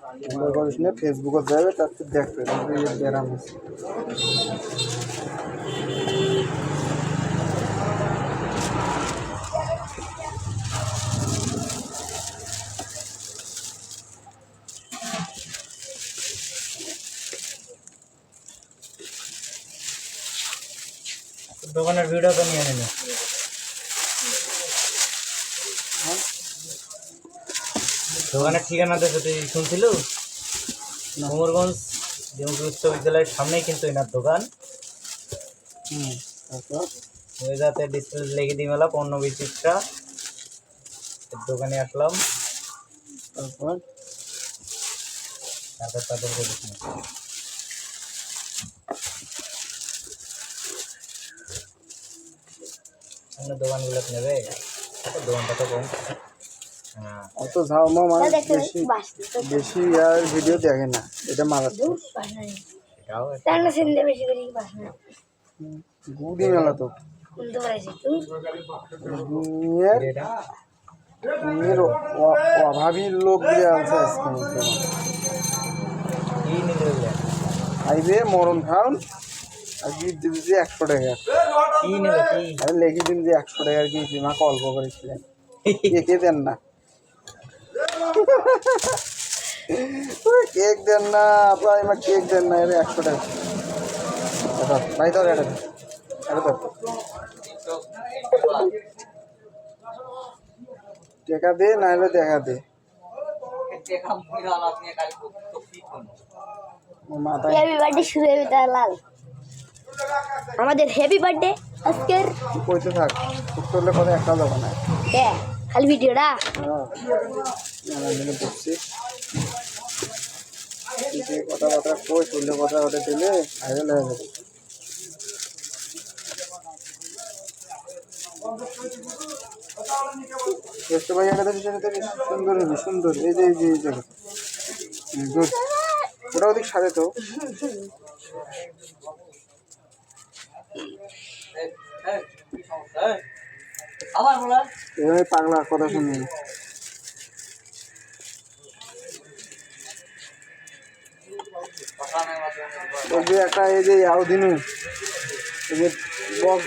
মনে করিস না ফেসবুকে যাবে তারপর দেখবে ব্যারাম আছে। দোকানের ভিডিও তো নিয়ে নিল। দোকানের ঠিকানাতে তুই শুনছিল মোমরগঞ্জ জেমুর বিশ্ববিদ্যালয়ের সামনেই কিন্তু এনার দোকান। ওই যাতে ডিসপ্লে লেগে দিয়ে মেলা পণ্য বিচিত্রা দোকানে আসলাম। তারপর অন্য দোকানগুলো নেবে, দোকানটা তো কম। অত ঝাউমা মানে বেশি বেশি আর ভিডিও দেখে না, এটা মারাত্মক। গুড়ি মেলা তো অভাবী লোক দিয়ে আছে আজকে আইবে মরণ খাউন আর কি দিবি যে 100 টাকা আরে লেগে দিন যে 100 টাকার কি মাকে অল্প করেছিলেন কে দেন না কেক দেন না ভাই, আমার কেক দেন না, এর 100 টাকা ভাই ধর এটা টাকা দে না হলে দেখা দে। হ্যাপি বার্থডে সুরেবিতা লাল, আমাদের হ্যাপি বার্থডে আজকের। কইতে থাক করলে কথা একটা যাবে না, হ্যাঁ খালি ভিডিওটা দেখছি কথাবার্তা কই করলে কথা ওটা দিলে ভাইরাল হয়ে যাবে। দেখতে ভাই এটা সুন্দর হবে, সুন্দর। এই যে এই জায়গা গুড, ওটা ওদিক সারে তো এভাবে পাগলার কথা শুনি। একটা এই যে আও দিনু এই যে বক্স